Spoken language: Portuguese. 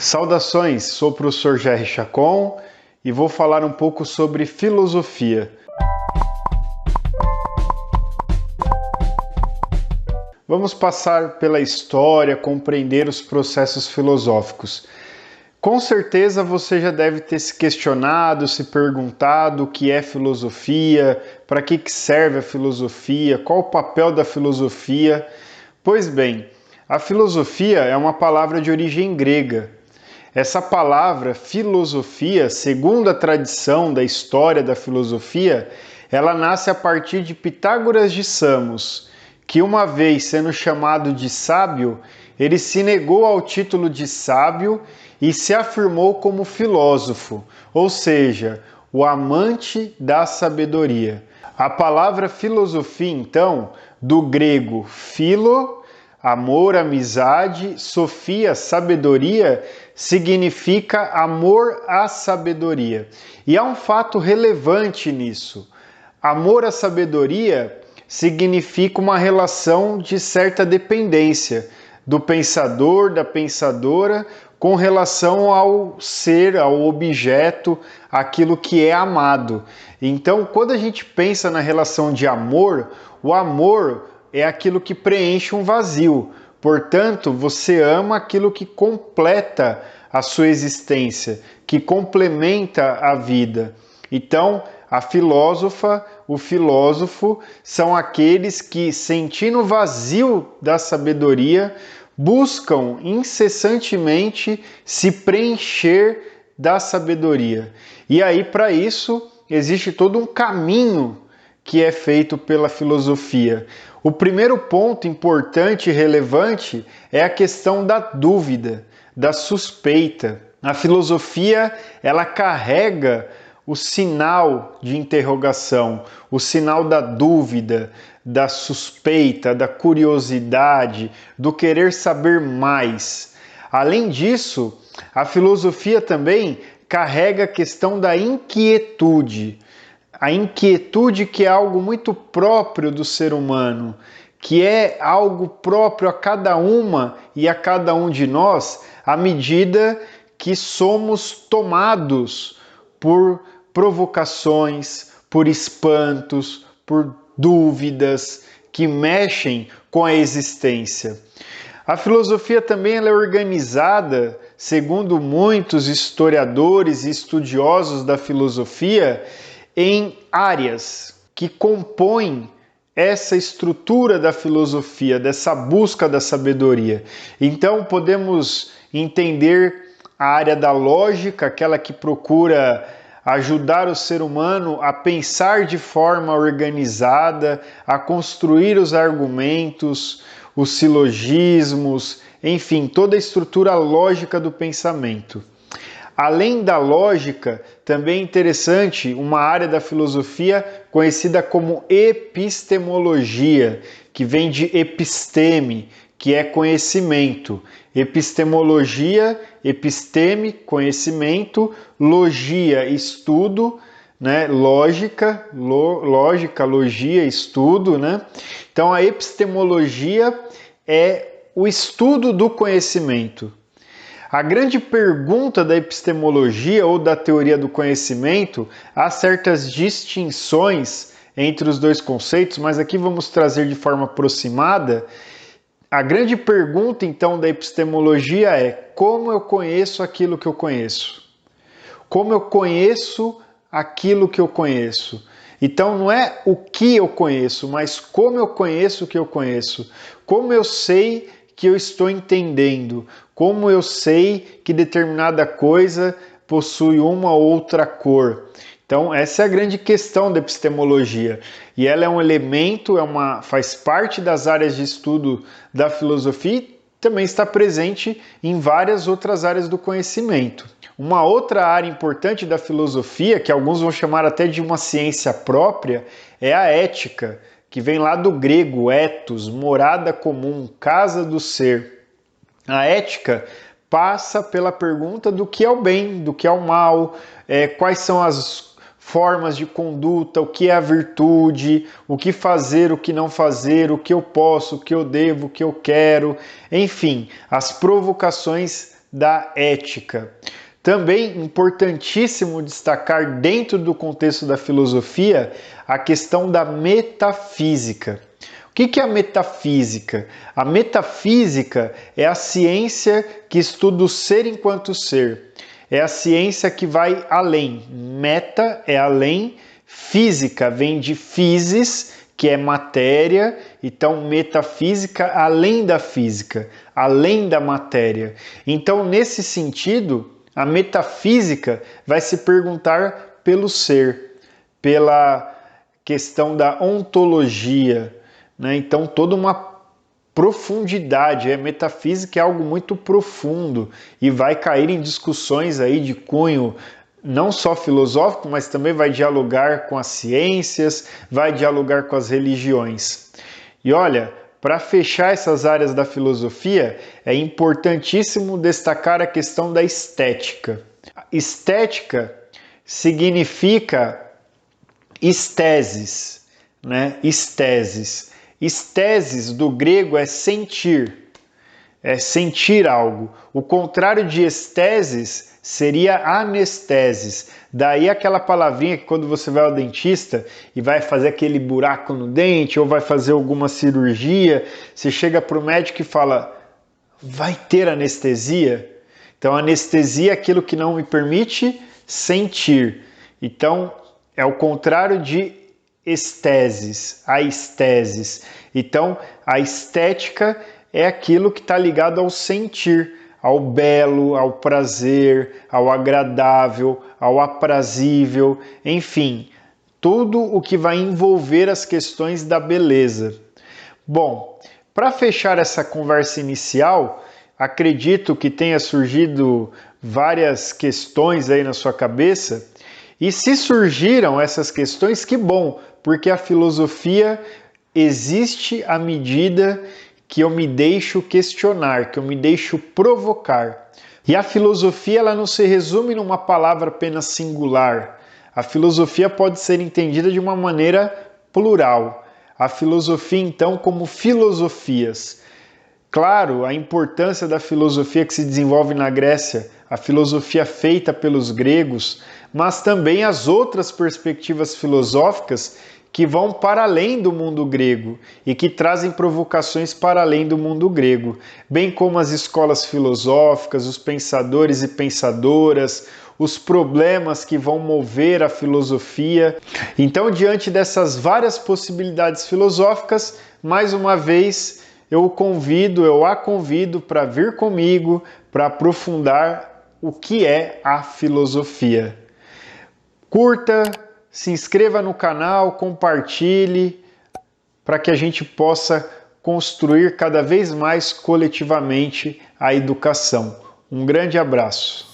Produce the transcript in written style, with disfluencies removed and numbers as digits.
Saudações, sou o professor Jerry Chacon e vou falar um pouco sobre filosofia. Vamos passar pela história, compreender os processos filosóficos. Com certeza você já deve ter se questionado, se perguntado o que é filosofia, para que serve a filosofia, qual o papel da filosofia. Pois bem, a filosofia é uma palavra de origem grega. Essa palavra filosofia, segundo a tradição da história da filosofia, ela nasce a partir de Pitágoras de Samos, que uma vez sendo chamado de sábio, ele se negou ao título de sábio e se afirmou como filósofo, ou seja, o amante da sabedoria. A palavra filosofia, então, do grego philo, amor, amizade, sofia, sabedoria, significa amor à sabedoria. E há um fato relevante nisso. Amor à sabedoria significa uma relação de certa dependência do pensador, da pensadora, com relação ao ser, ao objeto, aquilo que é amado. Então, quando a gente pensa na relação de amor, o amor é aquilo que preenche um vazio. Portanto, você ama aquilo que completa a sua existência, que complementa a vida. Então, a filósofa, o filósofo são aqueles que, sentindo o vazio da sabedoria, buscam incessantemente se preencher da sabedoria. E aí, para isso, existe todo um caminho que é feito pela filosofia. O primeiro ponto importante e relevante é a questão da dúvida, da suspeita. A filosofia, ela carrega o sinal de interrogação, o sinal da dúvida, da suspeita, da curiosidade, do querer saber mais. Além disso, a filosofia também carrega a questão da inquietude. A inquietude, que é algo muito próprio do ser humano, que é algo próprio a cada uma e a cada um de nós, à medida que somos tomados por provocações, por espantos, por dúvidas que mexem com a existência. A filosofia também ela é organizada, segundo muitos historiadores e estudiosos da filosofia, em áreas que compõem essa estrutura da filosofia, dessa busca da sabedoria. Então podemos entender a área da lógica, aquela que procura ajudar o ser humano a pensar de forma organizada, a construir os argumentos, os silogismos, enfim, toda a estrutura lógica do pensamento. Além da lógica, também é interessante uma área da filosofia conhecida como epistemologia, que vem de episteme, que é conhecimento. Epistemologia, episteme, conhecimento, logia, estudo, né? Lógica, logia, estudo, né? Então a epistemologia é o estudo do conhecimento. A grande pergunta da epistemologia ou da teoria do conhecimento, há certas distinções entre os dois conceitos, mas aqui vamos trazer de forma aproximada. A grande pergunta, então, da epistemologia é: como eu conheço aquilo que eu conheço? Como eu conheço aquilo que eu conheço? Então, não é o que eu conheço, mas como eu conheço o que eu conheço? Como eu sei que eu estou entendendo? Como eu sei que determinada coisa possui uma ou outra cor? Então, essa é a grande questão da epistemologia. E ela é um elemento, faz parte das áreas de estudo da filosofia e também está presente em várias outras áreas do conhecimento. Uma outra área importante da filosofia, que alguns vão chamar até de uma ciência própria, é a ética, que vem lá do grego ethos, morada comum, casa do ser. A ética passa pela pergunta do que é o bem, do que é o mal, quais são as formas de conduta, o que é a virtude, o que fazer, o que não fazer, o que eu posso, o que eu devo, o que eu quero, enfim, as provocações da ética. Também importantíssimo destacar dentro do contexto da filosofia a questão da metafísica. O que é a metafísica? A metafísica é a ciência que estuda o ser enquanto ser. É a ciência que vai além. Meta é além, física vem de physis, que é matéria, então metafísica além da física, além da matéria. Então, nesse sentido, a metafísica vai se perguntar pelo ser, pela questão da ontologia, né? Então, toda uma profundidade, a metafísica é algo muito profundo e vai cair em discussões aí de cunho não só filosófico, mas também vai dialogar com as ciências, vai dialogar com as religiões. E olha, para fechar essas áreas da filosofia, é importantíssimo destacar a questão da estética. Estética significa esteses, né? Esteses. Esteses do grego é sentir algo. O contrário de esteses seria anesteses. Daí aquela palavrinha que quando você vai ao dentista e vai fazer aquele buraco no dente ou vai fazer alguma cirurgia, você chega para o médico e fala, vai ter anestesia? Então anestesia é aquilo que não me permite sentir. Então é o contrário de esteses, a esteses. Então a estética é aquilo que está ligado ao sentir, ao belo, ao prazer, ao agradável, ao aprazível, enfim, tudo o que vai envolver as questões da beleza. Bom, para fechar essa conversa inicial, acredito que tenha surgido várias questões aí na sua cabeça, e se surgiram essas questões, que bom, porque a filosofia existe à medida que eu me deixo questionar, que eu me deixo provocar. E a filosofia ela não se resume numa palavra apenas singular. A filosofia pode ser entendida de uma maneira plural. A filosofia, então, como filosofias. Claro, a importância da filosofia que se desenvolve na Grécia, a filosofia feita pelos gregos, mas também as outras perspectivas filosóficas que vão para além do mundo grego e que trazem provocações para além do mundo grego, bem como as escolas filosóficas, os pensadores e pensadoras, os problemas que vão mover a filosofia. Então, diante dessas várias possibilidades filosóficas, mais uma vez eu a convido para vir comigo para aprofundar o que é a filosofia. Curta, se inscreva no canal, compartilhe, para que a gente possa construir cada vez mais coletivamente a educação. Um grande abraço.